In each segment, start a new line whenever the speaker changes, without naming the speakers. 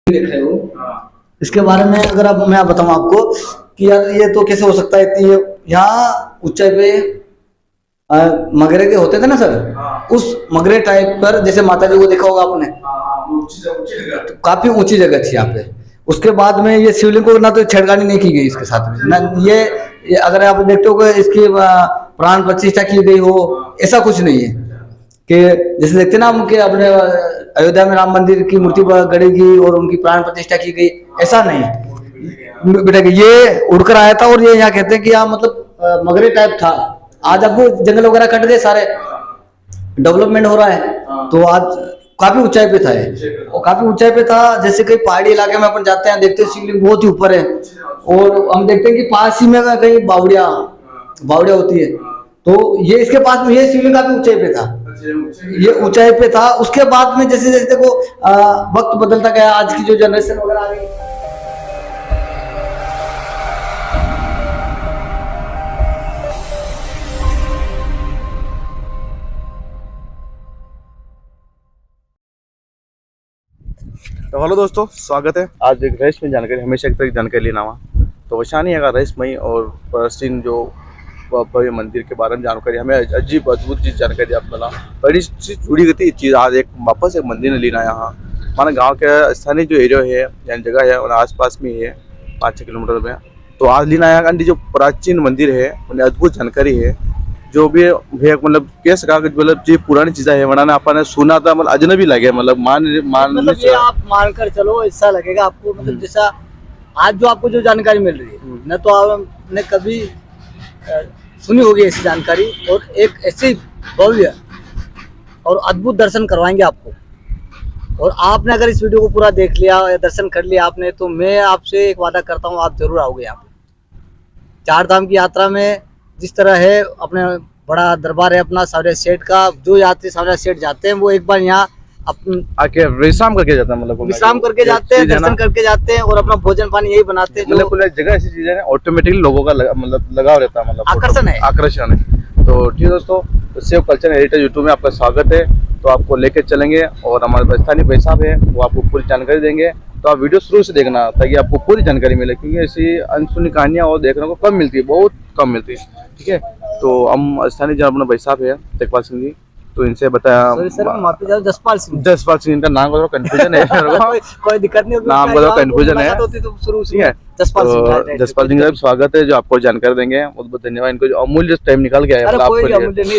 देख रहे हो। इसके बारे में अगर अब मैं बताऊं आपको कि यार ये तो कैसे हो सकता है, इतनी यहाँ ऊंचाई पे मगरे के होते थे ना सर, उस मगरे टाइप पर जैसे माता जी को देखा होगा आपने, तो काफी ऊंची जगह थी यहाँ पे। उसके बाद में ये शिवलिंग को ना तो छेड़खानी नहीं की गई इसके साथ में ना, ये अगर आप देखते हो इसकी प्राण प्रतिष्ठा की गई हो, ऐसा कुछ नहीं है कि जैसे देखते ना हम कि अपने अयोध्या में राम मंदिर की मूर्ति गड़ेगी और उनकी प्राण प्रतिष्ठा की गई, ऐसा नहीं बेटा। ये उड़कर आया था और ये यहाँ कहते हैं कि यहाँ मतलब मगरे टाइप था। आज आपको जंगल वगैरह कट गए, सारे डेवलपमेंट हो रहा है, तो आज काफी ऊंचाई पे था ये, और काफी ऊंचाई पे था। जैसे कई पहाड़ी इलाके में अपन जाते हैं, देखते हैं शिवलिंग बहुत ही ऊपर है, और हम देखते हैं कि पास ही में कहीं बावड़िया होती है, तो ये इसके पास में ये शिवलिंग काफी ऊंचाई पे था, ये ऊंचाई पे था। उसके बाद में जैसे जैसे देखो वक्त बदलता गया, आज की जो जनरेशन वगैरह आ गई,
तो हेलो दोस्तों, स्वागत है। आज एक रहस्यमय जानकारी, हमेशा एक तरह की जानकारी लेना हुआ तो वशानी अगर रहस्यमय और प्राचीन जो भव्य मंदिर के बारे में जानकारी, हमें अजीब अद्भुत चीज़ जानकारी आपको बड़ी चीज जुड़ी गई चीज़। आज एक वापस एक मंदिर ने लेना यहाँ माना गांव के स्थानीय जो एरिया है या जगह है, और आसपास में ही है 5-6 किलोमीटर में, तो आज लेना यहाँ जो प्राचीन मंदिर है उन्हें अद्भुत जानकारी है। जो भी है मतलब कैसे कहा मतलब जो पुरानी चीजें है बनाना अपन सुना था, मतलब अजनबी लगे, मतलब
मतलब ये आप मानकर चलो, ऐसा लगेगा आपको मतलब जैसा आज जो आपको जो जानकारी मिल रही है न, तो आपने कभी सुनी होगी ऐसी जानकारी, और एक ऐसी भव्य और अद्भुत दर्शन करवाएंगे आपको। और आपने अगर इस वीडियो को पूरा देख लिया या दर्शन कर लिया आपने, तो मैं आपसे एक वादा करता हूँ, आप जरूर आओगे यहाँ पे। 4 धाम की यात्रा में जिस तरह है, अपने बड़ा दरबार है अपना सावरिया सेठ का, जो यात्री सावरिया सेठ जाते हैं वो एक बार यहाँ
आके विश्राम करके जाते हैं, मतलब
विश्राम करके जाते हैं, दर्शन करके जाते हैं, और अपना भोजन पानी यही बनाते हैं।
मतलब जगह ऐसी चीजें है ऑटोमेटिकली लोगों का मतलब लगाव रहता है, मतलब
आकर्षण है।
तो ठीक है दोस्तों, तो शिव कल्चर हेरिटेज यूट्यूब में आपका स्वागत है। तो आपको लेके चलेंगे और हमारे स्थानीय भाई साहब है वो आपको पूरी जानकारी देंगे, तो आप वीडियो शुरू से देखना ताकि आपको पूरी जानकारी मिले, क्योंकि ऐसी अनसुनी कहानियां और देखने को कम मिलती है, बहुत कम मिलती है। ठीक है, तो हम स्थानीय जो अपना भाई साहब है तेजपाल सिंह जी, तो इनसे बताया
जसपाल
सिंह, इनका नाम का कंफ्यूजन है
कोई दिक्कत नहीं,
नाम का कंफ्यूजन है, ठीक है। जसपाल सिंह साहब स्वागत है, जो आपको जानकारी देंगे। बहुत बहुत धन्यवाद, इनको जो अमूल्य टाइम निकाल के आए,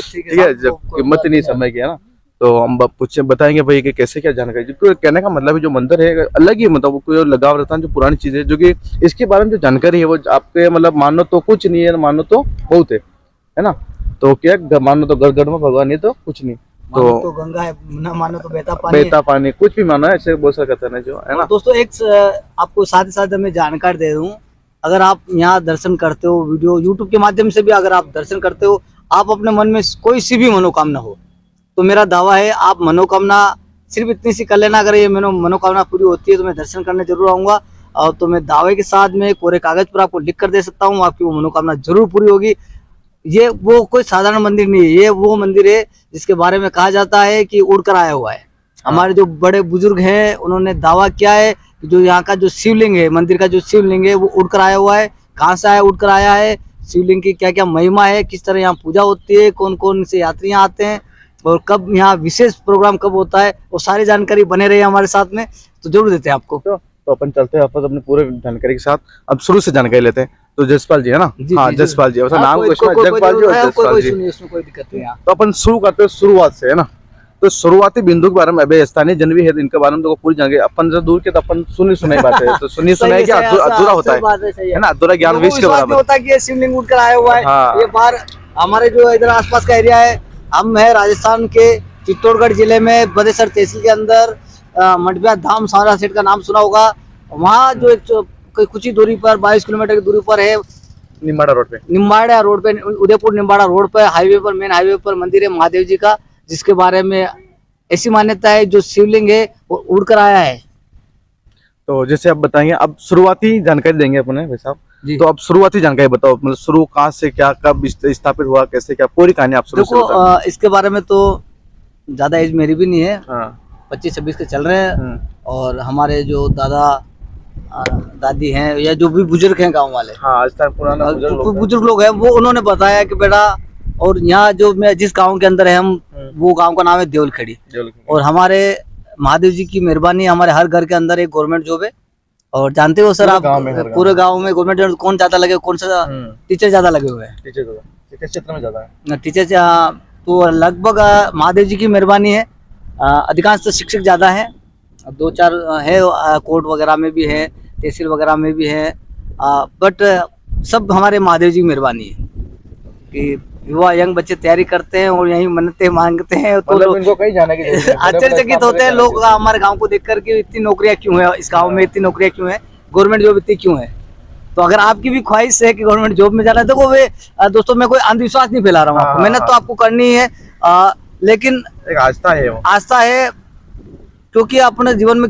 ठीक है, जब कीमत नहीं समय की है ना, तो हम पूछे बताएंगे भाई कि कैसे क्या जानकारी। जो कहने का मतलब है जो मंदिर है अलग ही, मतलब कोई लगाव रहता है, जो पुरानी चीज है, जो कि इसके बारे में जो जानकारी है वो आपके मतलब मानो तो कुछ नहीं है, मानो तो बहुत है ना। तो क्या मानो तो गढ़ में भगवान नहीं तो कुछ नहीं,
तो गंगा है ना, मानो तो बहता
पानी कुछ भी मानो है, ऐसे बहुत सारा कथन है जो है ना।
दोस्तों एक आपको साथ ही साथ मैं जानकारी दे दूं, अगर आप यहाँ दर्शन करते हो, वीडियो यूट्यूब के माध्यम से भी अगर आप दर्शन करते हो, आप अपने मन में कोई सी भी मनोकामना हो, तो मेरा दावा है आप मनोकामना सिर्फ इतनी सी कर लेना। अगर ये मनोकामना पूरी होती है तो मैं दर्शन करने जरूर आऊँगा, और तो मैं दावे के साथ में कोरे कागज पर आपको लिख कर दे सकता हूँ, आपकी वो मनोकामना जरूर पूरी होगी। ये वो कोई साधारण मंदिर नहीं है, ये वो मंदिर है जिसके बारे में कहा जाता है कि उड़कर आया हुआ है। हमारे जो बड़े बुजुर्ग हैं उन्होंने दावा किया है कि जो यहाँ का जो शिवलिंग है, मंदिर का जो शिवलिंग है वो उड़कर आया हुआ है। कहाँ से आया, उड़कर आया है, शिवलिंग की क्या क्या महिमा है, किस तरह यहाँ पूजा होती है, कौन कौन से यात्री यहाँ आते हैं, और कब यहाँ विशेष प्रोग्राम कब होता है, वो सारी जानकारी बने रही हमारे साथ में, तो जरूर देते हैं आपको।
तो अपन चलते हैं आपस अपने पूरे जानकारी के साथ। अब शुरू से जानकारी लेते हैं। तो जसपाल जी है ना, हाँ जसपाल जी, नाम जगपाल जी और जसपाल जी,
इसमें कोई दिक्कत नहीं है।
तो अपन शुरू करते हैं शुरुआत से, है ना। तो शुरुआती बिंदु के बारे में अभी स्थानीय जन भी है, इनके बारे में तो पूरी जानकारी अपन से दूर के, तो अपन सुनी बात है, तो सुनी सुनाई क्या अधूरा होता है ना, अधूरा ज्ञान विश्व के बराबर
होता है कि शिवलिंग उठकर आया हुआ है। ये बाहर हमारे जो इधर आसपास का एरिया है, हम है राजस्थान के चित्तौड़गढ़ जिले में बदेसर तहसील के अंदर मडबिया धाम, सावरिया सेठ का नाम सुना होगा। वहाँ जो एक कुछ ही दूरी पर 22 किलोमीटर की दूरी पर है, निम्बाड़ा रोड पे उदयपुर निम्बाड़ा रोड पर हाईवे पर, मेन हाईवे पर मंदिर है महादेव जी का, जिसके बारे में ऐसी मान्यता है जो शिवलिंग है वो उड़कर आया है।
तो जैसे आप बताएंगे, अब शुरुआती जानकारी देंगे अपने भाई साहब, तो अब शुरुआती जानकारी बताओ, मतलब शुरू कहाँ से क्या, कब स्थापित हुआ, कैसे क्या, पूरी कहानी आप शुरू से बताओ।
इसके बारे में तो ज्यादा एज मेरी भी नहीं है, 25-26 के चल रहे हैं। और हमारे जो दादा दादी हैं या जो भी बुजुर्ग हैं गांव वाले,
हाँ आज तक पुराना
बुजुर्ग लोग हैं, वो उन्होंने बताया कि बेटा, और यहाँ जो मैं जिस गांव के अंदर है हम, वो गांव का नाम है देवलखेड़ी। और हमारे महादेव जी की मेहरबानी, हमारे हर घर के अंदर एक गवर्नमेंट जॉब है। और जानते हो सर आप, पूरे गांव में गवर्नमेंट जॉब कौन ज्यादा लगे, कौन सा टीचर ज्यादा लगे हुए हैं?
टीचर क्षेत्र में ज्यादा है।
टीचर तो लगभग महादेव जी की मेहरबानी है, अधिकांश तो शिक्षक ज्यादा है, 2-4 है, कोर्ट वगैरह में भी है, तहसील वगैरह में भी है, बट सब हमारे महादेव जी की मेहरबानी है कि युवा यंग बच्चे तैयारी करते हैं और यही मन्नतें मांगते हैं, तो
मतलब इनको कहीं जाने की
आश्चर्यचकित होते हैं लोग हमारे गांव को देखकर कि इतनी नौकरियां क्यों है, इस गांव में इतनी नौकरियां क्यों है, गवर्नमेंट जॉब इतनी क्यों है। तो अगर आपकी भी ख्वाहिश है कि गवर्नमेंट जॉब में जाना है, देखो वे दोस्तों, मैं कोई अंधविश्वास नहीं फैला रहा हूँ आपको, मेहनत तो आपको करनी है, लेकिन
एक आस्था है,
आस्था है, क्योंकि अपने जीवन में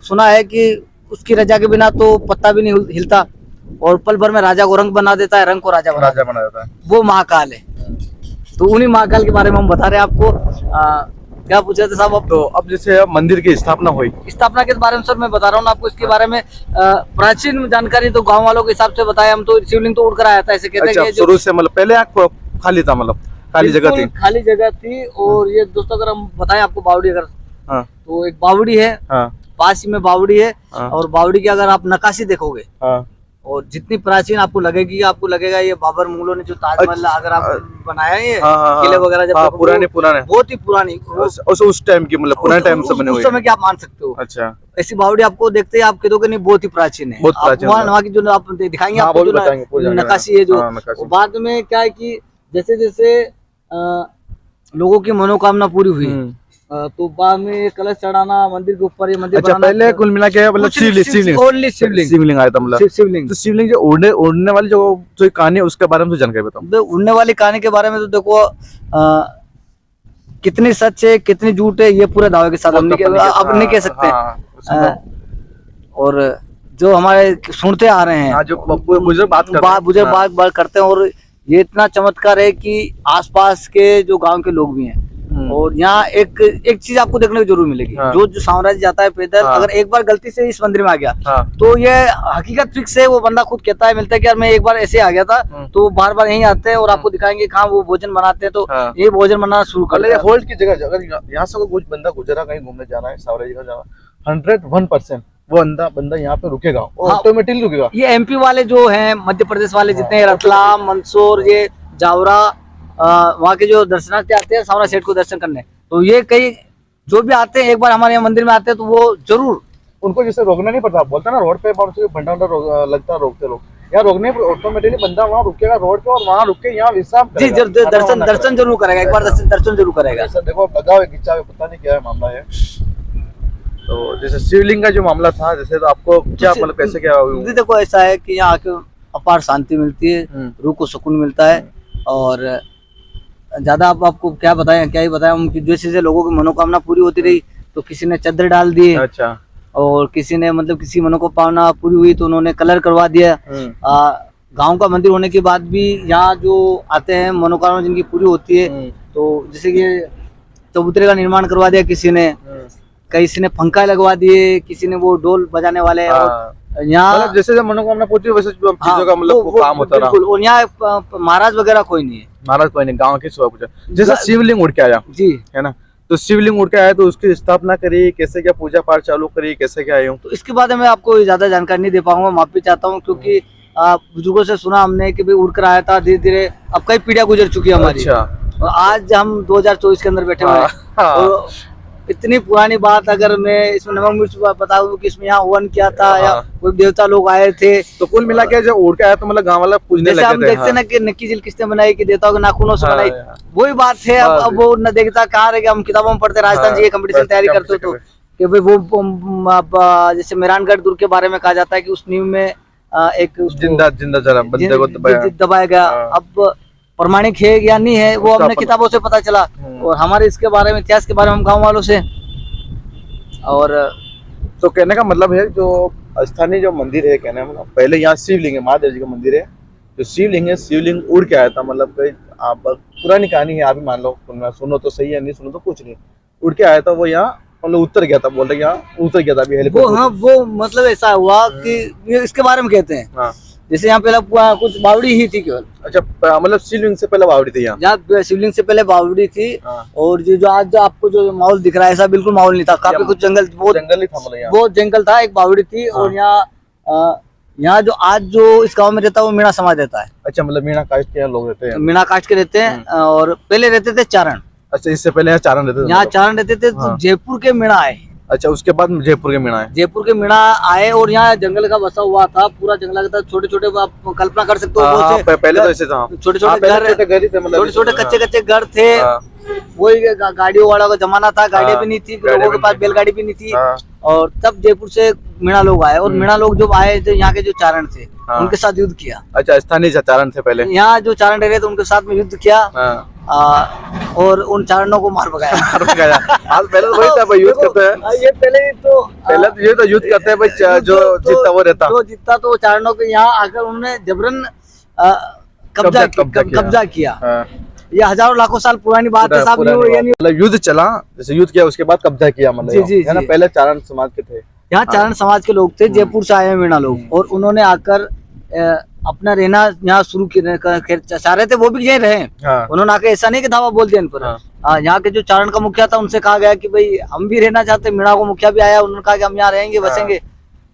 सुना है कि उसकी रजा के बिना तो पत्ता भी नहीं हिलता, और पल भर में राजा को रंग बना देता है, रंग को राजा बना देता है, वो महाकाल है। तो उन्हीं महाकाल के बारे में हम बता रहे हैं आपको। क्या पूछ रहे थे साहब आप?
तो अब जैसे मंदिर की स्थापना हुई,
स्थापना के बारे में सर मैं बता रहा हूँ आपको, इसके बारे में प्राचीन जानकारी तो गांव वालों के हिसाब से बताया हम, तो शिवलिंग तो उड़कर आया था, ऐसे कहते हैं।
शुरू से मतलब पहले खाली था, मतलब खाली जगह थी,
खाली जगह थी। और ये दोस्तों अगर हम बताएं आपको, बावड़ी अगर, तो एक बावड़ी है, पास ही में बावड़ी है, और बावड़ी की अगर आप नक्काशी देखोगे, और जितनी प्राचीन आपको लगेगा ये बाबर मुगलों ने जो ताजमहल अगर आप बनाया है, किले वगैरह जब
पुराने
बहुत ही पुरानी,
उस टाइम की, मतलब पुराने टाइम से बने हुए,
उस समय की आप मान सकते हो।
अच्छा,
ऐसी बावड़ी आपको देखते ही आप कहोगे नहीं बहुत ही प्राचीन है, वहाँ की जो आप दिखाएंगे आपको जो नक्काशी है, जो बाद में क्या है कि जैसे जैसे लोगों की मनोकामना पूरी हुई, तो बाद में कलश चढ़ाना मंदिर के ऊपर, ये मंदिर बनाना,
पहले कुल मिला के मतलब शिवलिंग आया था, मतलब
शिवलिंग।
तो शिवलिंग जो उड़ने वाली जो कहानी है, उसके बारे में तो जानकारी बताओ।
उड़ने वाली कहानी के बारे में तो देखो, कितनी सच है कितनी झूठ है, ये पूरे दावे के साथ अब नहीं कह सकते। और जो हमारे सुनते आ रहे हैं,
जो बुजुर्ग
बात करते हैं, और ये इतना चमत्कार है कि आसपास के जो गांव के लोग भी हैं, और यहाँ एक चीज आपको देखने को जरूर मिलेगी, जो साम्राज्य जाता है पैदल, अगर एक बार गलती से इस मंदिर में आ गया, तो ये हकीकत फिक्स है, वो बंदा खुद कहता है, मिलता है कि यार मैं एक बार ऐसे आ गया था, तो बार बार यहीं आते हैं और आपको दिखाएंगे कहाँ वो भोजन बनाते हैं, तो ये भोजन बनाना शुरू कर ले।
होल्ड की जगह अगर यहाँ से कुछ बंदा गुजरा कहीं घूमने जाना है, सावरा जी का जाना, 101% वो बंदा यहाँ पे रुकेगा, ऑटोमेटिकली रुकेगा।
ये एमपी वाले जो हैं, मध्य प्रदेश वाले जितने, रतलाम, मंदसौर, ये जावरा, वहाँ के जो दर्शनार्थी आते हैं सावरा सेठ को दर्शन करने, तो ये कई जो भी आते हैं एक बार हमारे यहाँ मंदिर में आते हैं, तो वो जरूर,
उनको जैसे रोकना नहीं पड़ता, बोलता ना रोड पे भंडारा लगता, रोकते लोग, यहाँ रोकने ऑटोमेटिकली बंदा वहाँ रुकेगा रोड पे, और वहाँ रुक के यहाँ विश्राम करेगा,
दर्शन जरूर करेगा, एक बार दर्शन जरूर करेगा।
देखो लगाओ खिंचा हुआ, पता नहीं क्या है मामला है। तो जैसे शिवलिंग का जो मामला था, जैसे तो आपको क्या मतलब कैसे क्या?
देखो ऐसा है कि यहाँ आके अपार शांति मिलती है, रूह को सुकून मिलता है, और ज्यादा आपको क्या ही बताएं हम, कि जैसे लोगों की मनोकामना पूरी होती रही, तो किसी ने चद्दर डाल दिए,
अच्छा,
और किसी ने मतलब किसी मनोकामना पूरी हुई तो उन्होंने कलर करवा दिया। गांव का मंदिर होने के बाद भी यहाँ जो आते हैं मनोकामना जिनकी पूरी होती है, तो जैसे कि चबूतरे का निर्माण करवा दिया किसी ने पंखा लगवा दिए, किसी ने वो ढोल बजाने वाले, यहाँ
जैसे मनोकामना पूरी वैसे चीजों का मतलब काम होता रहा।
और यहाँ महाराज वगैरह कोई नहीं है,
गाँव की सुबह पूजा। जैसे शिवलिंग उड़ के आया जी, है ना, तो शिवलिंग उड़ के आया, तो उसकी स्थापना करी कैसे, क्या पूजा पाठ चालू करी, कैसे क्या आये? तो
इसके बारे में आपको ज्यादा जानकारी नहीं दे पाऊंगा, माफी चाहता हूँ, क्योंकि बुजुर्गों से सुना हमने कि भाई उड़ कर आया था, धीरे धीरे अब कई पीढ़ियां गुजर चुकी है हमारी। अच्छा। और आज हम 2024 के अंदर बैठे हुए हैं, और इतनी पुरानी बात अगर मैं इसमें नमक मिर्च बता दूं कि इसमें यहाँ हवन किया था, या कोई देवता लोग आए थे,
तो कुल मिला के जब उड़ के आया तो मतलब गाँव वाला पूजने लगे थे।
हम देखते ना कि नक्की झील किसने बनाई, कि देवताओं के नाखूनों से बनाई, वही बात है। अब वो न देखता कहाँ रह गया, हम किताबों में पढ़ते, राजस्थान जी कंपटीशन तैयारी करते हो, तो कि भाई वो जैसे मेहरानगढ़ दुर्ग के बारे में कहा जाता है कि उस नींव में एक
जिंदा जला बंदे को
दबाया गया। अब प्रमाणिक है या नहीं है वो हमने किताबों से पता चला, और हमारे इसके बारे में, इतिहास के बारे में हम गाँव वालों से। और
तो कहने का मतलब है जो स्थानीय जो मंदिर है, कहने का मतलब पहले यहाँ शिवलिंग है, महादेव जी का मंदिर है, जो शिवलिंग है, शिवलिंग उड़ के आया था, मतलब आप पुरानी कहानी है, आप ही मान लो, सुनो तो सही है, नहीं सुनो तो कुछ नहीं, उड़ के आया था, वो यहाँ मतलब उतर गया था, बोल रहे यहाँ उतर गया था अभी
वो
हेलीकॉप्टर।
हाँ वो मतलब ऐसा हुआ कि ये इसके बारे में कहते हैं,
हाँ
जैसे यहाँ पहले कुछ बावड़ी ही थी केवल,
अच्छा, मतलब शिवलिंग से पहले बावड़ी थी यहाँ।
यहाँ शिवलिंग से पहले बावड़ी थी।
हाँ।
और ये जो आज जो आपको जो माहौल दिख रहा है ऐसा बिल्कुल माहौल नहीं था, काफी कुछ जंगल, बहुत
जंगल ही था मतलब यहाँ।
बहुत जंगल था, एक बावड़ी थी। और यहाँ जो आज जो इस गांव में रहता है वो मीणा समाज रहता है।
अच्छा, मतलब मीणा कास्ट के यहाँ लोग रहते हैं।
मीणा कास्ट के रहते हैं। और पहले रहते थे चारण,
अच्छा, इससे पहले यहाँ चारण रहते थे
यहाँ
मतलब।
चारण रहते थे। तो जयपुर के मीणा आए,
अच्छा, उसके बाद जयपुर के मीणा है।
जयपुर के मीणा आए और यहाँ जंगल का बसा हुआ था, पूरा जंगल का था। छोटे छोटे आप कल्पना कर सकते हो,
हाँ, पहले तो ऐसे था,
छोटे छोटे घर
ही थे, मतलब
छोटे छोटे कच्चे कच्चे घर थे। वही गाड़ियों वाला का जमाना था, गाड़ियां भी नहीं थी, लोगों के पास बैलगाड़ी भी नहीं थी। और तब जयपुर से मीणा लोग आए, और मीणा लोग जब आए तो यहाँ के जो चारण थे उनके साथ युद्ध किया।
अच्छा, स्थानीय चारण थे पहले
यहाँ जो चारण रह रहे थे उनके साथ में युद्ध किया। और उन चारणों को मार भगाया।
आज पहले तो वही था भाई, युद्ध करते हैं।
ये पहले
ये तो युद्ध करते हैं भाई, जो जीतता वो रहता।
जो जीतता तो चारणों के यहाँ आकर उन्होंने जबरन कब्जा किया। ये हजारों लाखों साल पुरानी बात है साहब, ये नहीं
मतलब युद्ध चला, जैसे युद्ध किया उसके बाद कब्जा किया, मतलब
जी,
है ना। पहले चारण समाज के थे
यहाँ, चारण समाज के लोग थे, जयपुर से आए मीणा लोग। और उन्होंने आकर अपना रहना यहाँ शुरू चाह रहे थे, वो भी यही रहे। उन्होंने आकर ऐसा नहीं कि धावा बोल दिया इन पर। यहाँ के जो चारण का मुखिया था उनसे कहा गया कि भाई हम भी रहना चाहते। मीणा को मुखिया भी आया, उन्होंने कहा कि हम यहाँ रहेंगे, बसेंगे।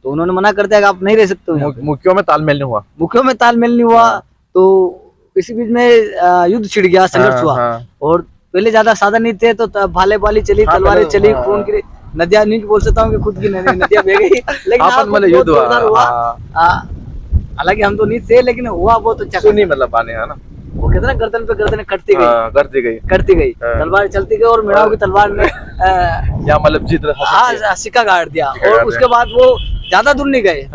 तो उन्होंने मना कर दिया कि आप नहीं रह सकते हो।
मुखियों में तालमेल नहीं हुआ,
मुखियों में तालमेल नहीं हुआ। तो इसी बीच में युद्ध छिड़ गया, संघर्ष हुआ। और पहले ज्यादा साधन नहीं थे, तो भाले बाली चली, तलवारें चली, खून की नदियां नहीं बोल सकता हूँ कि खुद की नदियां बह गई, लेकिन
युद्ध
हुआ। हालांकि हम तो नहीं थे, लेकिन हुआ बहुत अच्छा।
सुनी मतलब बाने, है ना।
वो कहते ना गर्दन पे गर्दन कटती गई, तलवार चलती गई। और मीणा की तलवार ने
या मतलब जीत
सिक्का गाड़ दिया। और उसके बाद वो ज्यादा दूर नहीं गए,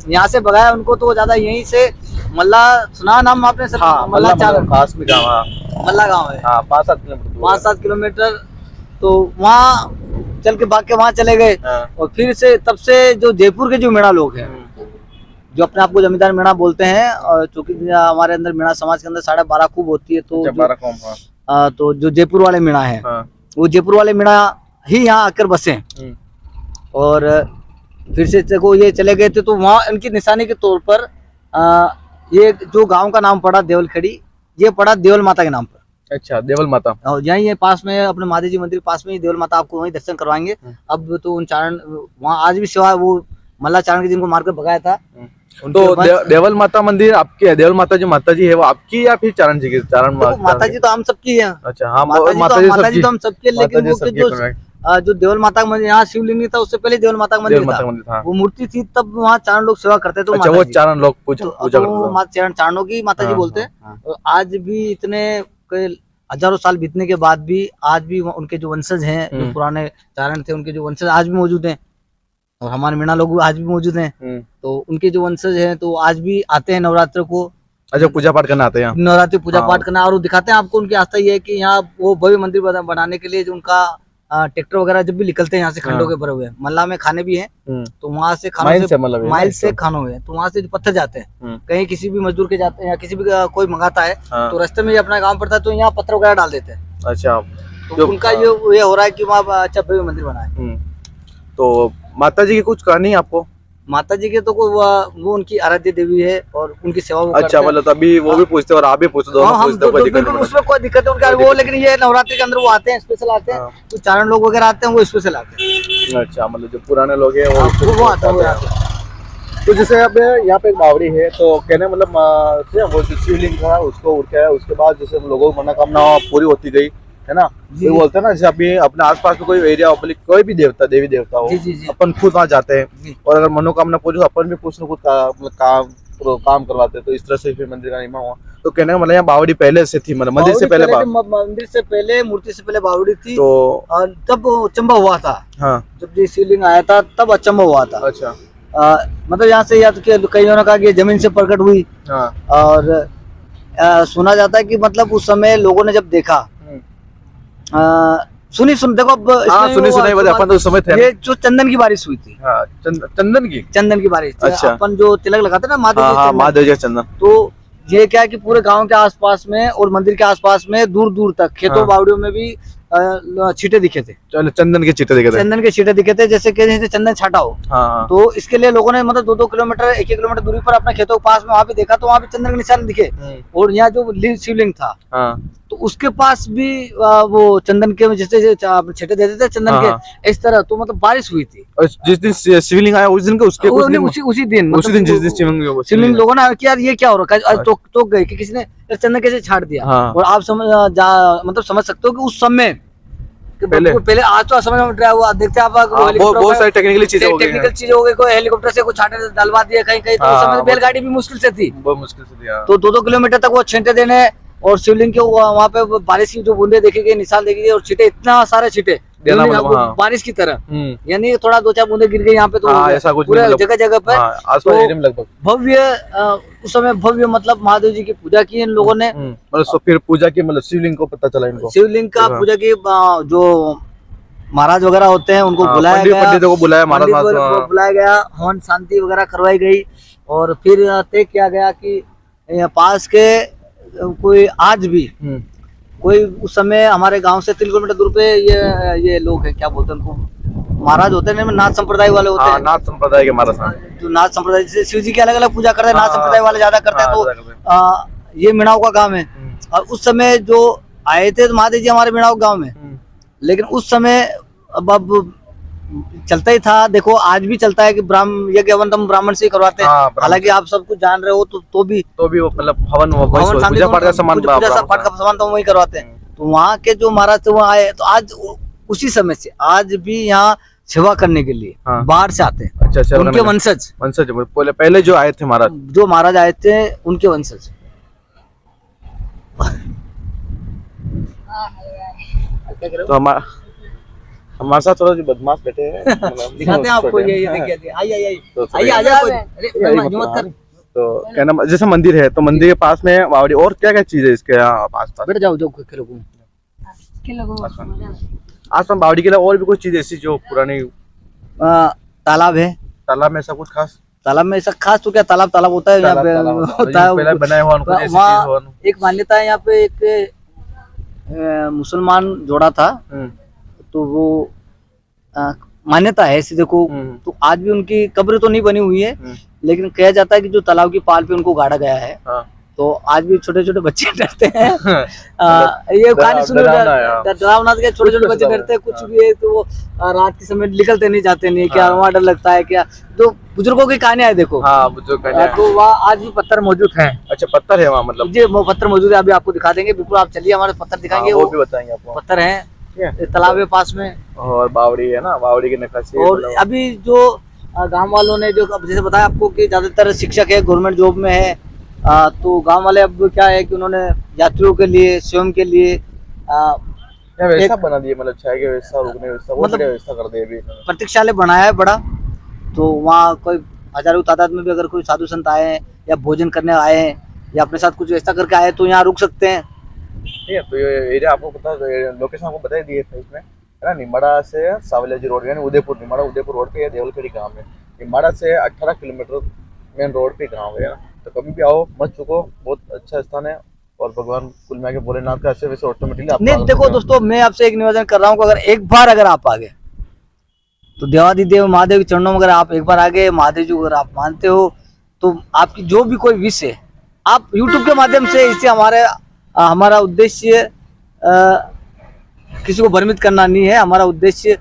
यहाँ से भगाया उनको। तो ज्यादा यहीं से मल्ला, सुना नाम आपने सर? मल्ला चारण,
पास में गाँव,
मल्ला गाँव है,
5-7
किलोमीटर। तो वहाँ चल के भाग के वहाँ चले गए। और फिर से तब से जो जयपुर के जो मीणा लोग हैं, जो अपने आप को जमींदार मीणा बोलते हैं, और चूंकि हमारे अंदर मीणा समाज के अंदर 12.5 खूब होती है, तो जो जयपुर वाले मीणा है, वो जयपुर वाले मीणा ही यहाँ आकर बसे। और फिर से देखो ये चले गए थे, तो वहाँ इनकी निशानी के तौर पर ये जो गांव का नाम पड़ा देवलखड़ी, ये पड़ा देवल माता के नाम पर।
अच्छा, देवल माता।
और यहीं है पास में, अपने महादेव जी मंदिर पास में ही देवल माता, आपको वहीं दर्शन करवाएंगे। अब तो उन चारण वहाँ आज भी सेवा, वो मल्ला चारण के जिनको मारकर भगाया था।
तो देवल माता मंदिर आपकी है? देवल माता जो माता जी है वो आपकी या फिर चारण जी की? चारण
माता जी तो हम सबकी है।
अच्छा, हाँ,
माता जी तो हम सबके, लेकिन वो जो देवल माता का मंदिर, यहाँ शिवलिंग नहीं था, उससे पहले देवल माता का मंदिर था। वो मूर्ति थी, तब वहाँ चारण लोग सेवा करते थे।
अच्छा, वो चारण लोग पूजा करते थे,
चारणों की माता जी बोलते हैं। और आज भी इतने हजारों साल बीतने के बाद भी आज भी उनके जो वंशज हैं, जो पुराने चारण थे, उनके जो वंशज आज भी मौजूद हैं। और हमारे मीणा लोग आज भी मौजूद हैं। तो उनके जो वंशज हैं तो आज भी आते हैं नवरात्र को।
अच्छा, पूजा पाठ करना आते हैं
नवरात्रि पूजा पाठ करना। और दिखाते हैं आपको, उनकी आस्था ये है कि यहाँ वो भव्य मंदिर बनाने के लिए जो उनका ट्रैक्टर वगैरह जब भी निकलते हैं यहाँ से, खंडों के भरे हुए, मल्ला में खाने भी हैं, तो वहाँ से खानों से माइल से खानों में, तो वहाँ से जो पत्थर जाते हैं, कहीं किसी भी मजदूर के जाते हैं या किसी भी कोई मंगाता है, तो रास्ते में अपना गाँव पड़ता है, तो यहाँ पत्थर वगैरह डाल देते हैं।
अच्छा,
तो उनका ये हो रहा है कि वहाँ अच्छा भव्य मंदिर बना है।
तो माता जी की कुछ कहानी आपको?
माता जी के तो वो उनकी आराध्य देवी है और उनकी सेवा वो
अच्छा, मतलब अभी वो भी पूछते और आप भी पूछते,
उसमें कोई दिक्कत है उनका वो। लेकिन ये नवरात्रि के अंदर वो आते हैं, स्पेशल आते हैं, तो चारण लोग वगैरह आते हैं, वो स्पेशल आते हैं।
अच्छा, मतलब जो पुराने लोग हैं
वो आते हैं।
तो जैसे अब यहाँ पे एक बावड़ी है, तो कहने मतलब वो जो शिवलिंग था उसको उठ के, उसके बाद जैसे लोगों की मनोकामना पूरी होती गई, है ना। ये बोलते हैं ना, जैसे अभी अपने आसपास में कोई एरिया हो, कोई भी देवता देवी देवता हो, अपन खुद वहाँ जाते हैं, और अगर मनोकामना पूरी हो, अपन भी कुछ न कुछ काम करवाते हैं। तो इस तरह से फिर मंदिर का निर्माण हुआ। तो कहने का मतलब यहाँ बावड़ी पहले से थी, मतलब मंदिर से पहले मूर्ति से पहले बावड़ी थी। तो
तब अचंबा हुआ था।
हाँ,
जब ये शिवलिंग आया था तब अचंबा हुआ था।
अच्छा,
मतलब यहाँ से, या तो कईयों ने कहा कि जमीन से प्रकट हुई। और सुना जाता है कि मतलब उस समय लोगों ने जब देखा, सुनी देखो, अब
सुनी अपन तो समय थे।
ये जो चंदन की बारिश हुई थी, चंदन की बारिश थी।
अच्छा।
अपन जो तिलक लगाते ना
महादेव जी चंदन,
तो ये क्या है कि पूरे गांव के आसपास में और मंदिर के आसपास में दूर दूर तक खेतों बावड़ियों में भी छींटे दिखे थे,
चलो चंदन के चिट्टे देखे थे।
चंदन के छींटे दिखे थे, जैसे कि जैसे चंदन छाटा हो।
हाँ
तो इसके लिए लोगों ने मतलब 2-2 किलोमीटर 1-1 किलोमीटर दूरी पर अपने खेतों के पास में वहां पे देखा, तो वहां पे चंदन के निशान दिखे। और यहाँ जो शिवलिंग था,
हाँ
तो उसके पास भी वो चंदन के जैसे छींटे देते थे चंदन
हाँ।
के, इस तरह। तो मतलब बारिश हुई थी
और जिस दिन शिवलिंग आया उस दिन के उसके कुछ दिन
उसी दिन
उसी दिन जिस दिन शिवलिंग
शिवलिंग लोगों ने कि यार ये क्या हो रखा है, तो गए कि किसी ने चंदन कैसे छाट दिया।
हाँ।
और आप मतलब समझ सकते हो कि उस समय कि
पहले
आज तो समझ में हुआ, देखते हैं आप
हाँ, बहुत सारी टेक्निकली चीजें हो गई हैं।
टेक्निकल चीजें हो गई, कोई हेलीकॉप्टर से कुछ छाटे डलवा दिया कहीं कहीं, तो उस समय बैलगाड़ी भी मुश्किल से थी,
बहुत मुश्किल से दिया।
तो 2-2 किलोमीटर तक वो छींटे देने, और शिवलिंग के वहां पे बारिश की जो बूंदे देखी गई, निशान देखी गई, और छींटे इतना सारे छींटे बारिश की तरह, यानी थोड़ा 2-4 बूंदे गिर गई यहाँ पे, तो
ऐसा कुछ
पूरे जगह जगह पे
लगभग
भव्य उस समय भव्य मतलब महादेव जी की पूजा की इन लोगों ने।
मतलब फिर पूजा की मतलब शिवलिंग को पता चला इनको,
शिवलिंग का पूजा की, जो महाराज वगैरह होते हैं उनको बुलाया गया,
पंडितों को बुलाया, महाराज
को बुलाया गया, हवन शांति वगैरह करवाई गई, और फिर तय किया गया कि पास के कोई आज भी कोई उस समय हमारे गांव से 3 किलोमीटर दूर पे ये लोग हैं, क्या बोलते हैं उनको, महाराज होते हैं, नाथ संप्रदाय वाले होते हैं,
नाथ संप्रदाय के महाराज,
जो नाथ संप्रदाय जैसे शिव जी की अलग अलग पूजा करते हैं, नाथ संप्रदाय वाले ज्यादा करते हैं। तो ये मिणाव का काम है, और उस समय जो आए थे तो महादेव जी हमारे मिणाव गाँव में, लेकिन उस समय अब चलता ही था, देखो आज भी चलता है कि यज्ञ हवन हम ब्राह्मण से ही करवाते हैं। हालांकि आप सब कुछ जान रहे हो, तो भी
वो मतलब हवन पूजा पाठ का सामान
तो वही करवाते हैं। तो वहाँ के जो महाराज थे वो आए, तो आज उसी समय से आज भी यहाँ सेवा करने के लिए बाहर से आते हैं। अच्छा, उनके वंशज
पहले जो आए थे महाराज,
जो महाराज आए थे उनके वंशज।
तो हमारे साथ थोड़ा जो बदमाश बैठे हैं,
दिखाते हैं आपको, ये देखिए, आइए
तो कहना जैसे मंदिर है, तो मंदिर के पास में बावड़ी, और क्या क्या चीज है इसके यहाँ पास
बैठ जाओ जो
आस पास बावड़ी के लिए और भी कुछ चीज ऐसी जो पुरानी,
तालाब है,
तालाब में ऐसा कुछ खास,
तालाब में ऐसा खास तो क्या, तालाब होता है यहाँ पे, होता है बनाया हुआ। एक मान्यता है यहाँ पे, एक मुसलमान जोड़ा था, तो वो मान्यता है ऐसी, देखो तो आज भी उनकी कब्र तो नहीं बनी हुई है, लेकिन कहा जाता है कि जो तालाब की पाल पे उनको गाड़ा गया है, तो आज भी छोटे छोटे बच्चे डरते हैं। ये कहानी सुनो, डरावना, छोटे छोटे बच्चे डरते हैं, कुछ भी है तो वो रात के समय निकलते नहीं, जाते नहीं, क्या वहाँ डर लगता है क्या, तो बुजुर्गों की कहानी है, देखो तो वहाँ आज भी पत्थर मौजूद है।
अच्छा, पत्थर है वहाँ, मतलब
जी वो पत्थर मौजूद है, अभी आपको दिखा देंगे, बिल्कुल आप चलिए, हमारे पत्थर दिखाएंगे, वो
भी बताएंगे आपको,
पत्थर है तालाब के पास में,
और बावड़ी है ना, बावड़ी के नक्काशी।
और अभी जो गांव वालों ने जो जैसे बताया आपको कि ज्यादातर शिक्षक है, गवर्नमेंट जॉब में है, तो गांव वाले अब क्या है कि उन्होंने यात्रियों के लिए, स्वयं के लिए
व्यवस्था बना दी है, मतलब चाय की व्यवस्था, रुकने व्यवस्था, मतलब व्यवस्था कर दी है,
प्रतीक्षालय बनाया है बड़ा, तो वहाँ कोई हजारों तादाद में भी अगर कोई साधु संत आए हैं या भोजन करने आए हैं या अपने साथ कुछ व्यवस्था करके आए, तो यहाँ रुक सकते हैं।
ठीक है, तो ये एरिया आपको पता, लोकेशन आपको बता दिए थे इसमें, है ना, निम्बाड़ा से सावलिया रोड, यानी उदयपुर, निम्बाड़ा उदयपुर रोड पे ये देवलखेड़ी गांव है, निम्बाड़ा से 18 किलोमीटर मेन रोड पे गांव है ना, तो कभी भी आओ मत चुको, बहुत अच्छा स्थान है, और भगवान कुल मिला के भोलेनाथ का ऐसे वैसे ऑटोमेटिकली
नहीं। देखो दोस्तों, मैं आपसे एक निवेदन कर रहा हूँ कि अगर एक बार अगर आप आ गए, तो देवादिदेव महादेव के चरणों में अगर आप एक बार आ गए, महादेव जी अगर आप मानते हो, तो आपकी जो भी कोई विश है, आप YouTube के माध्यम से, इससे हमारा उद्देश्य किसी को भ्रमित करना नहीं है, हमारा उद्देश्य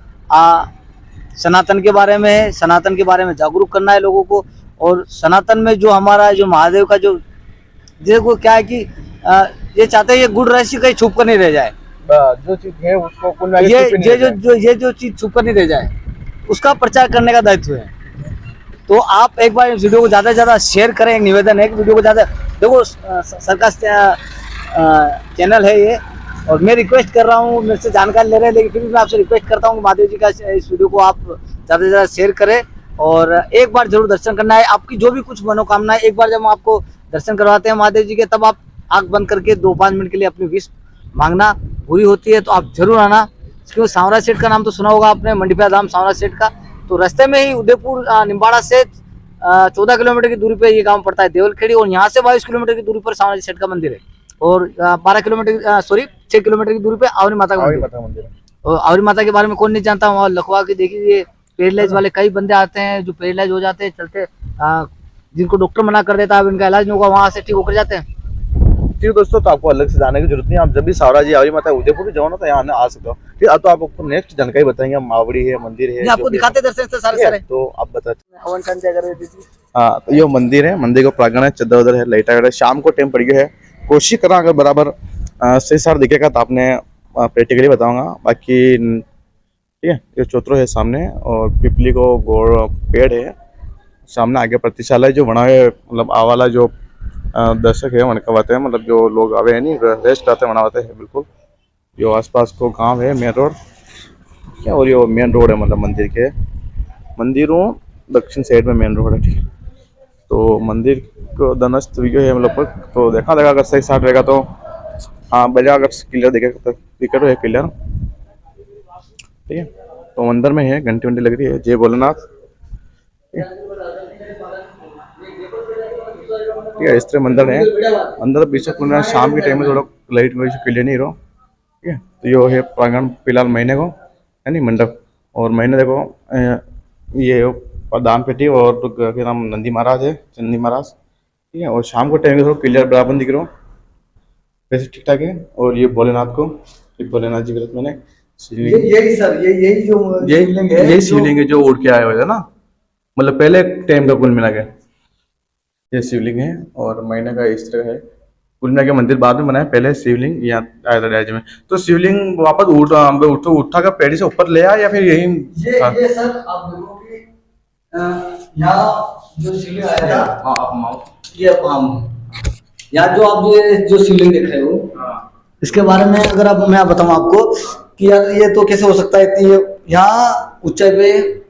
सनातन के बारे में है, सनातन के बारे में जागरूक करना है लोगों को, और सनातन में जो हमारा जो महादेव का जो देखो क्या है कि ये चाहते हैं ये गुड़ रहस्य कहीं छुप कर नहीं रह जाए,
जो चीज है उसको
ये जो चीज छुप कर नहीं रह जाए, उसका प्रचार करने का दायित्व है। तो आप एक बार इस वीडियो को ज्यादा से ज्यादा शेयर करें, एक निवेदन है कि वीडियो को ज्यादा देखो, सरकार चैनल है ये, और मैं रिक्वेस्ट कर रहा हूँ, मेरे से जानकारी ले रहे हैं, लेकिन फिर भी मैं आपसे रिक्वेस्ट करता हूँ कि महादेव जी का इस वीडियो को आप ज़्यादा से ज़्यादा शेयर करें, और एक बार जरूर दर्शन करना है। आपकी जो भी कुछ मनोकामना है, एक बार जब हम आपको दर्शन करवाते हैं महादेव जी के, तब आप आँख बंद करके 2-5 मिनट के लिए अपनी विश मांगना, पूरी होती है, तो आप जरूर आना। क्योंकि सांवरा सेठ का नाम तो सुना होगा आपने, मंडीपा धाम सांवरा सेठ का, तो रास्ते में ही उदयपुर निम्बाड़ा से 14 किलोमीटर की दूरी पे ये गांव पड़ता है देवलखेड़ी, और यहाँ से 22 किलोमीटर की दूरी पर सांवरा सेठ का मंदिर है। और 12 किलोमीटर 6 किलोमीटर की दूरी पे आवरी माता का
आवरी
मंदिर।
माता का मंदिर है।
और आवरी माता के बारे में कौन नहीं जानता। वहाँ लखवा के देखिए पैरालाइज वाले कई बंदे आते हैं जो पैरालाइज हो जाते हैं चलते, जिनको डॉक्टर मना कर देता है अब इनका इलाज नहीं होगा, वहाँ से ठीक होकर जाते हैं।
ठीक है दोस्तों, तो आपको अलग से जाने की जरूरत नहीं है। आप जब भी सावरा जी आवरी माता उदयपुर भी जाओ ना तो यहाँ आ सकते हो। ठीक है, तो आप आपको नेक्स्ट जानकारी बताएंगे। मावड़ी है, मंदिर है,
ये आपको दिखाते दर्शन से सारे सारे।
तो आप बताते।
हवन शांति अगर
हाँ, तो ये मंदिर है, मंदिर का प्रांगण है, चद्दर उधर है, लाइट वगैरह शाम को टाइम पड़ गया है। कोशिश करा अगर बराबर सही सार दिखेगा तो आपने प्रैक्टिकली बताऊंगा। बाकी ठीक है, ये चौथरो है सामने और पिपली को गोड़ पेड़ है सामने, आगे प्रतिशाला है जो बना है, मतलब आवाला जो दर्शक है उनका बातें हैं, मतलब जो लोग आवे हैं नहीं रेस्ट आते बनाते हैं बिल्कुल। जो आसपास को गांव है मेन रोड क्या, और ये मेन रोड है मतलब मंदिर के, मंदिरों दक्षिण साइड में मेन रोड है। ठीक है, तो मंदिर को दनस्त है मतलब, तो देखा लगा अगर सही साथ रहेगा तो हाँ बजा, अगर क्लियर देखेगा तो दिक्कत है क्लियर। ठीक है, तो अंदर में है, घंटी वंटी लग रही है, जय भोलेनाथ। ठीक है, इस तरह मंदिर है। अंदर पीछे शाम के टाइम में थोड़ा लाइट क्लियर नहीं रहो। ठीक है, तो यो है प्रांगण फिलहाल महीने को है नहीं मंडप, और महीने देखो ये प्रधान पेटी और तो क्या नाम नंदी महाराज है, चंदी महाराज। ठीक है, और शाम को टाइम में थोड़ा क्लियर बराबर दिख रहा हो, वैसे ठीक ठाक है। और ये भोलेनाथ को, भोलेनाथ जी गलत मैंने
यही सर यही जो
यही शिवलिंग है जो उड़ के आया हुआ है ना, मतलब पहले टाइम का कुल मिला के ये शिवलिंग है। और महीने का इस तरह है, कुल मिला के मंदिर बाद में बनाया, पहले शिवलिंग यहाँ आया था राज्य में। तो शिवलिंग वापस उठा कर पेड़ी से ऊपर ले आया या फिर यही
ये सर आप देखो कि यहाँ जो शिवलिंग आया था, ये यहाँ जो आप ये जो शिवलिंग देख रहे हो, इसके बारे में अगर आप मैं बताऊं आपको कि यार ये तो कैसे हो सकता है इतनी, यहाँ ऊंचाई पे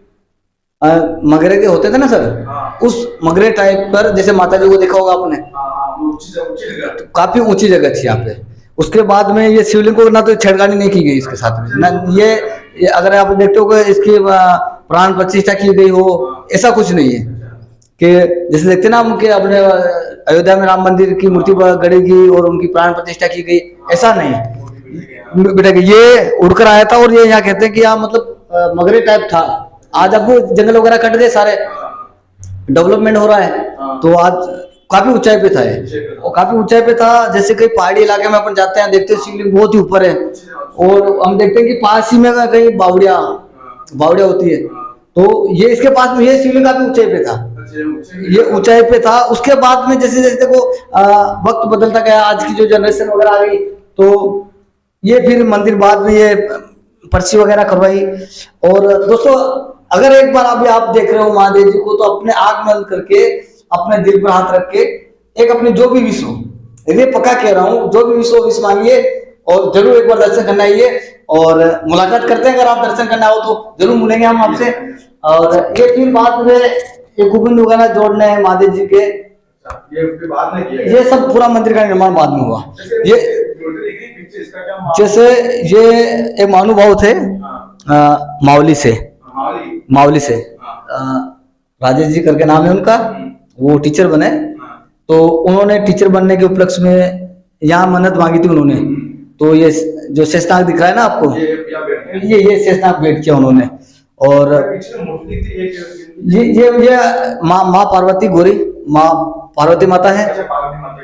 मगरे के होते थे ना सर, उस मगरे टाइप पर जैसे माता जी को देखा होगा आपने, तो काफी ऊंची जगह थी यहाँ पे। उसके बाद में ये शिवलिंग को ना तो छेड़खानी नहीं की गई इसके साथ में ना, ये अगर आप देखते हो कि इसकी प्राण प्रतिष्ठा की गई हो, ऐसा कुछ नहीं है कि जैसे देखते ना हम कि अपने अयोध्या में राम मंदिर की मूर्ति गड़ेगी और उनकी प्राण प्रतिष्ठा की गई, ऐसा नहीं बेटा। ये उड़कर आया था और ये यहाँ कहते हैं कि यहाँ मतलब मगरे टाइप था। आज आपको जंगल वगैरह कट गए सारे, डेवलपमेंट हो रहा है, तो आज काफी ऊंचाई पे था ये, और काफी ऊंचाई पे था। जैसे कई पहाड़ी इलाके में अपन जाते हैं, देखते हैं शिवलिंग बहुत ही ऊपर है, और हम देखते हैं कि पास ही में कहीं बावड़िया होती है, तो ये इसके पास में ये शिवलिंग काफी ऊंचाई पे था, ये ऊंचाई पे था। उसके बाद में जैसे जैसे देखो वक्त बदलता गया, आज की जो जनरेशन वगैरह आ गई, तो ये फिर मंदिर बाद में ये पर्ची वगैरह करवाई। और दोस्तों अगर एक बार अभी आप देख रहे हो महादेव जी को, तो अपने आंख बंद करके अपने दिल पर हाथ रख के एक अपनी जो भी विश हो, ये पक्का कह रहा हूँ, जो भी विश हो विश मांगिए और जरूर एक बार दर्शन करना आइए, और मुलाकात करते हैं। अगर आप दर्शन करना हो तो जरूर मिलेंगे हम आपसे। और ये फिर बाद में ये गोविंद वगैरह जोड़ने हैं महादेव जी के,
ये बाद में किया,
ये सब पूरा मंदिर का निर्माण बाद में हुआ। ये जैसे ये एक महानुभाव थे मावली से राजेश जी करके नाम है उनका, वो टीचर बने, तो उन्होंने टीचर बनने के उपलक्ष्य में यहाँ मन्नत मांगी थी उन्होंने। तो ये जो शेषनाग दिख रहा है ना आपको, ये शेषनाग भेंट किया उन्होंने। और ये माँ पार्वती गौरी, माँ पार्वती माता है।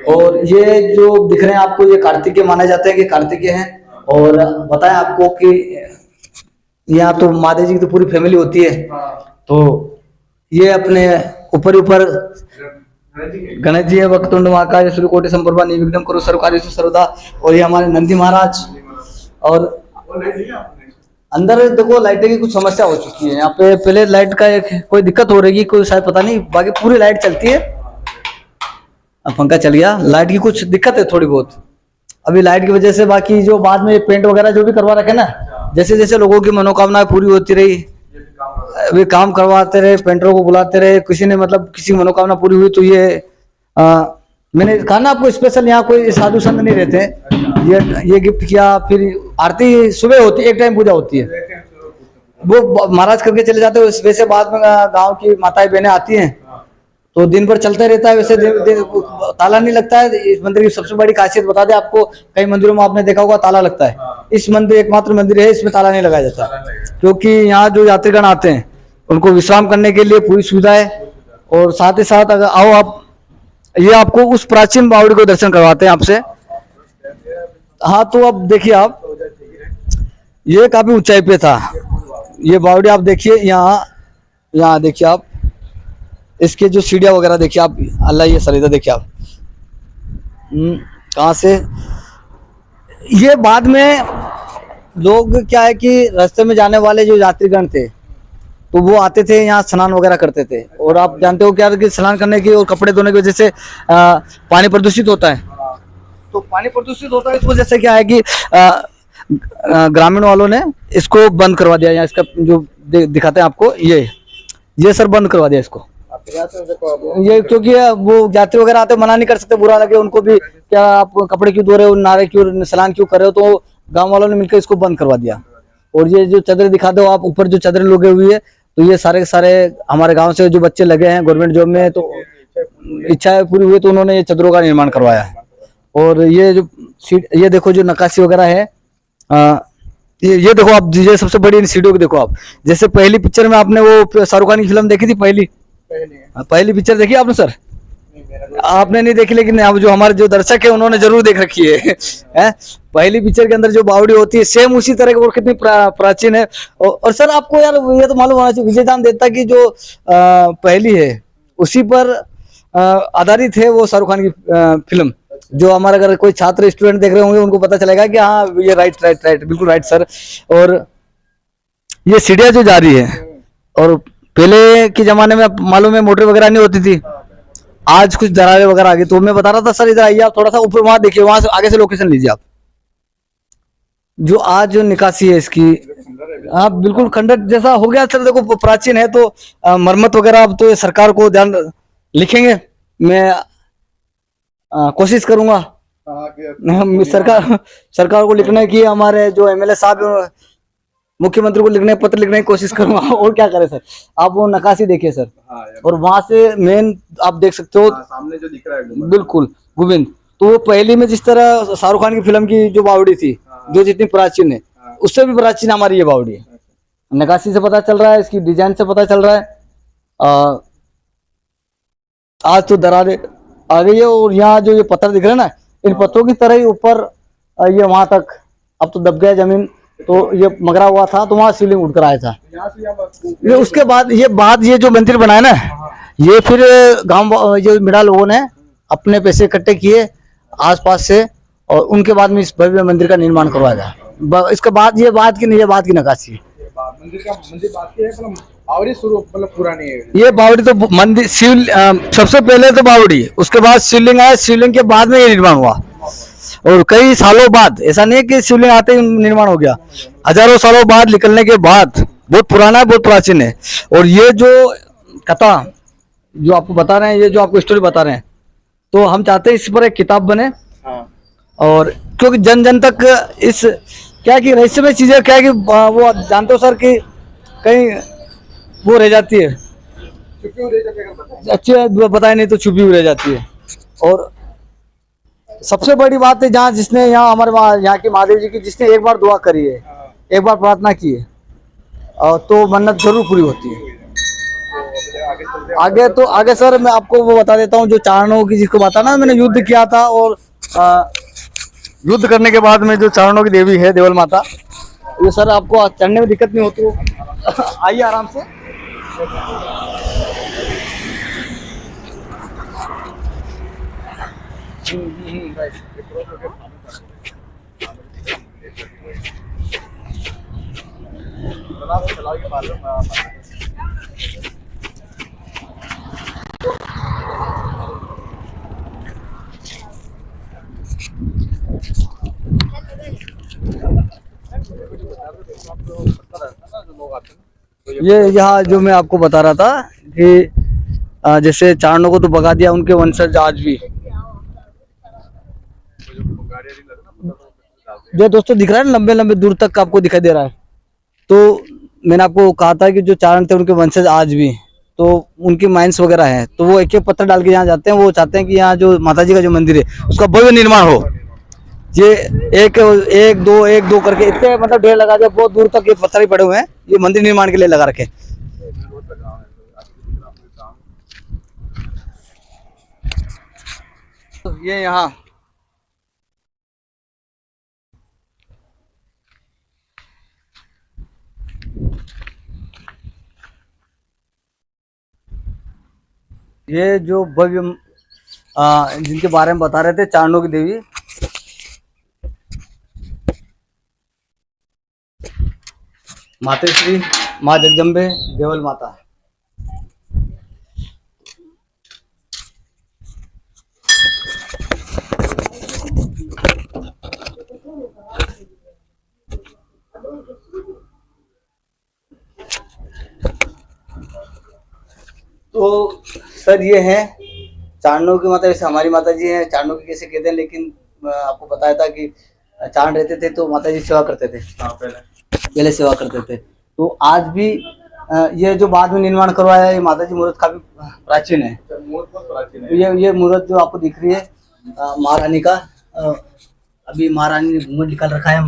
और ये जो दिख रहे हैं आपको, ये कार्तिकेय माने जाते हैं कि कार्तिकेय हैं। और बताएं आपको कि यहाँ तो महादेव जी की तो पूरी फैमिली होती है, तो ये अपने ऊपर गणेश जी है, वक्रतुंड महाकाय सूर्यकोटि संप्रभा निर्विघ्नं कुरु सर्वकार्येषु सर्वदा। और ये हमारे नंदी महाराज। और अंदर देखो लाइटें की कुछ समस्या हो चुकी है यहाँ पे, पहले लाइट का एक कोई दिक्कत हो रही कोई शायद पता नहीं, बाकी पूरी लाइट चलती है। अब पंखा चल गया, लाइट की कुछ दिक्कत है थोड़ी बहुत अभी लाइट की वजह से। बाकी जो बाद में पेंट वगैरह जो भी करवा रखे ना, जैसे जैसे लोगों की मनोकामनाएं पूरी होती रही, वे काम करवाते रहे, पेंटरों को बुलाते रहे, किसी ने मतलब किसी की मनोकामना पूरी हुई तो ये मैंने कहा ना आपको, स्पेशल यहाँ कोई साधु संत नहीं रहते हैं, ये गिफ्ट किया। फिर आरती सुबह होती है, एक टाइम पूजा होती है, वो महाराज करके चले जाते हैं। वैसे बाद में गांव की माताएं बहनें आती हैं, तो दिन भर चलता रहता है वैसे ताला नहीं लगता है। इस मंदिर की सबसे बड़ी खासियत बता दें आपको, कई मंदिरों में आपने देखा होगा ताला लगता है, इस मंदिर एकमात्र मंदिर है इसमें ताला नहीं लगाया जाता, क्योंकि यहाँ जो यात्रीगण आते हैं उनको विश्राम करने के लिए पूरी सुविधा है। और साथ ही साथ अगर आओ आप, ये आपको उस प्राचीन बावड़ी को दर्शन करवाते हैं आपसे। हाँ तो अब देखिए आप, ये काफी ऊंचाई पे था ये बावड़ी, आप देखिए यहाँ देखिए आप, इसके जो सीढ़ियाँ वगैरह देखिए आप, अल्लाह ये सरीदा देखिए आप, कहाँ से ये बाद में लोग क्या है कि रास्ते में जाने वाले जो यात्रीगण थे तो वो आते थे यहाँ स्नान वगैरह करते थे। और आप जानते हो क्या कि स्नान करने की और कपड़े धोने की वजह से पानी प्रदूषित होता है। तो पानी प्रदूषित होता है, इस वजह से क्या है कि ग्रामीण वालों ने इसको बंद करवा दिया। यहाँ इसका जो दिखाते हैं आपको, ये सर बंद करवा दिया इसको, ये क्योंकि वो यात्री वगैरह आते मना नहीं कर सकते, बुरा लगे उनको भी, क्या आप कपड़े क्यों धो रहे हो, नारे क्यों, स्नान क्यों कर रहे हो, तो गांव वालों ने मिलकर इसको बंद करवा दिया। और ये जो चादर दिखाते हो आप, ऊपर जो चादर लगे हुई है, तो ये सारे सारे हमारे गांव से जो बच्चे लगे हैं गवर्नमेंट जॉब में, तो इच्छा पूरी हुई तो उन्होंने ये चादरों का निर्माण करवाया है। और ये जो ये देखो जो नक्काशी वगैरह है, ये देखो आप, ये सबसे बड़ी सीढ़ियों को देखो आप, जैसे पहली पिक्चर में आपने वो शाहरुख खान की फिल्म देखी थी, पहली पिक्चर देखी आपने सर? आपने नहीं देखी, लेकिन अब जो हमारे जो दर्शक है उन्होंने जरूर देख रखी है, पहली पिक्चर के अंदर जो बावड़ी होती है सेम उसी तरह की, और कितनी प्राचीन है। और सर आपको यार ये तो मालूम होना चाहिए, विजयदान देवता की जो पहली है उसी पर आधारित है वो शाहरुख खान की फिल्म। जो हमारे अगर कोई छात्र स्टूडेंट देख रहे होंगे उनको पता चलेगा कि हाँ ये राइट बिल्कुल राइट सर। और ये सीढ़ियाँ जो जा रही है, और पहले के जमाने में मालूम है मोटर वगैरह नहीं होती थी, आज कुछ दरारें वगैरह आ गई। तो मैं बता रहा था सर, इधर आइए आप थोड़ा सा ऊपर, वहां देखिए, वहां से आगे से लोकेशन लीजिए आप, जो आज जो निकासी है इसकी, हाँ बिल्कुल खंडर जैसा हो गया सर। देखो प्राचीन है तो मरम्मत वगैरह अब तो ये सरकार को ध्यान लिखेंगे, मैं कोशिश करूंगा सरकार को लिखने की, हमारे जो एमएलए साहब मुख्यमंत्री को लिखने पत्र लिखने की कोशिश करूंगा। और क्या करें सर, आप वो नक्काशी देखिए सर, और वहां से मेन आप देख सकते हो
सामने जो दिख रहा है
बिल्कुल गोविंद, तो वो पहली में जिस तरह शाहरुख खान की फिल्म की जो बावड़ी थी, जो जितनी प्राचीन है उससे भी प्राचीन हमारी ये बावड़ी है। नक्काशी से पता चल रहा है, इसकी डिजाइन से पता चल रहा है। आज तो दरारें आ गई है, और यहाँ जो ये पत्थर दिख रहे हैं ना, इन पत्थरों की तरह ही ऊपर ये वहां तक अब तो दब गया जमीन, तो ये मगरा हुआ था, तो वहां सीलिंग उठकर आया था। ये उसके बाद ये जो मंदिर बनाया ना, ये फिर गांव जो मिडा लोगों ने अपने पैसे इकट्ठे किए आसपास से, और उनके बाद में इस भव्य मंदिर का निर्माण करवाया। इसके बाद ये बात की नक्काशी,
मंदिर बाकी है, बावड़ी शुरू मतलब पुरानी है।
ये बावड़ी तो मंदिर सबसे पहले तो बावड़ी, उसके बाद शिवलिंग आया, शिवलिंग के बाद में ये निर्माण हुआ। और कई सालों बाद, ऐसा नहीं है कि शिवलिंग आते ही निर्माण हो गया, हजारों सालों बाद निकलने के बाद, बहुत पुराना है, बहुत प्राचीन है। और ये जो कथा जो आपको बता रहे हैं, ये जो आपको स्टोरी बता रहे हैं, तो हम चाहते हैं इस पर एक किताब बने। और क्योंकि जन जन तक इस क्या कि रहस्यमय चीजें क्या है कि वो जानते हो सर कि कहीं वो रह जाती है, अच्छी बताए नहीं तो छुपी हुई रह जाती है। और सबसे बड़ी बात है, जहाँ जिसने यहाँ हमारे यहाँ की महादेव जी की जिसने एक बार दुआ करी है, एक बार प्रार्थना की है, तो मन्नत जरूर पूरी होती है। आगे सर मैं आपको वो बता देता हूँ, जो चारणों की जिसको बताना मैंने युद्ध किया था, और युद्ध करने के बाद में जो चारणों की देवी है देवल माता, ये सर आपको चढ़ने में दिक्कत नहीं होती हो, आइए आराम से। ये यहाँ जो मैं आपको बता रहा था कि जैसे चारणों को तो भगा दिया, उनके वंशज आज भी, जो दोस्तों दिख रहा है ना, लंबे लंबे दूर तक आपको दिखाई दे रहा है, तो मैंने आपको कहा था कि जो चारण थे उनके वंशज आज भी, तो उनकी माइंस वगैरह है, तो वो एक एक पत्थर डाल के यहाँ जाते हैं। वो चाहते हैं कि यहाँ जो माता जी का जो मंदिर है उसका भव्य निर्माण हो। ये एक दो करके इतने मतलब ढेर लगा दिया, बहुत दूर तक ये पत्थर ही पड़े हुए हैं, ये मंदिर निर्माण के लिए लगा रखे। तो ये यहाँ ये जो भव्य जिनके बारे में बता रहे थे, चारणों की देवी, मातेश्वरी, माँ जगदम्बे, देवल माता। तो सर ये है चारणों की माता। जैसे हमारी माता जी हैं, चारणों की कैसे कहते हैं, लेकिन आपको बताया था कि चारण रहते थे तो माता जी सेवा करते थे, पहले सेवा करते थे। तो आज भी ये जो बाद में निर्माण करवाया है, ये माता जी मूर्त काफी प्राचीन है। ये मूर्त जो आपको दिख रही है महारानी का, अभी महारानी ने घूंघट निकाल रखा है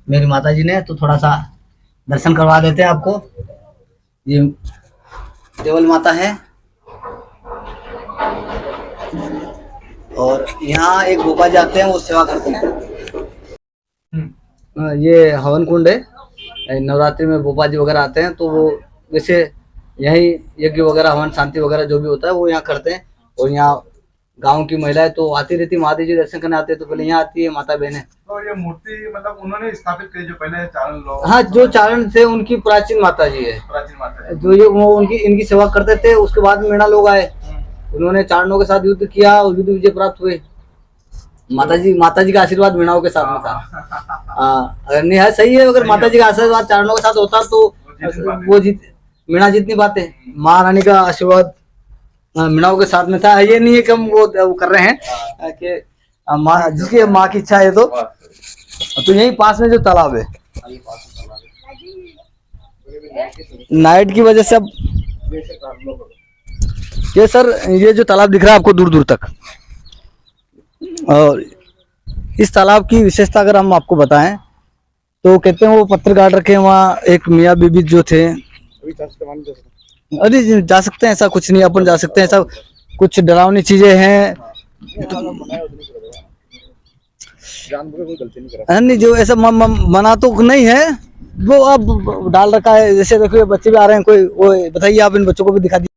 मेरी माता जी ने, तो थोड़ा सा दर्शन करवा देते हैं आपको। ये देवल माता है, और यहाँ एक गोपा जी आते हैं, वो सेवा करते हैं। ये हवन कुंड है, नवरात्रि में गोपा जी वगैरह आते हैं, तो वो वैसे यही यज्ञ वगैरह, हवन शांति वगैरह जो भी होता है वो यहाँ करते हैं। और यहाँ गांव की महिलाएं तो आती रहती, महादेव जी दर्शन करने आते हैं तो पहले यहाँ आती है माता बहनें।
तो ये मूर्ति मतलब उन्होंने स्थापित की जो पहले चारण लोग,
हाँ, जो चारण थे उनकी प्राचीन माता जी है,
प्राचीन माता है।
जो ये वो उनकी इनकी सेवा करते थे। उसके बाद में मीणा लोग आए, उन्होंने चारणों के साथ युद्ध किया और युद्ध विजय प्राप्त हुए। माता जी का आशीर्वाद मीणाओं के साथ में था। अगर नहीं है सही है, अगर माता जी का आशीर्वाद चारणों के साथ होता तो वो मीणा जीत नहीं पाते। महारानी का आशीर्वाद मीणाओं के साथ में था। ये नहीं है कि हम वो कर रहे हैं कि जिसकी माँ की इच्छा है। तो यही पास में जो तालाब है, नाइट की वजह से अब ये सर, ये जो तालाब दिख रहा है आपको दूर दूर तक, और इस तालाब की विशेषता अगर हम आपको बताएं तो कहते हैं वो पत्थर गाड़ रखे हैं वहाँ। एक मियाँ बीबी जो थे, अरे जा सकते हैं, ऐसा कुछ नहीं, अपन जा सकते हैं। ऐसा कुछ डरावनी चीजें हैं नहीं, जो ऐसा मना तो नहीं है, वो अब डाल रखा है। जैसे देखो ये बच्चे भी आ रहे हैं, कोई वो बताइए, आप इन बच्चों को भी दिखा दीजिए।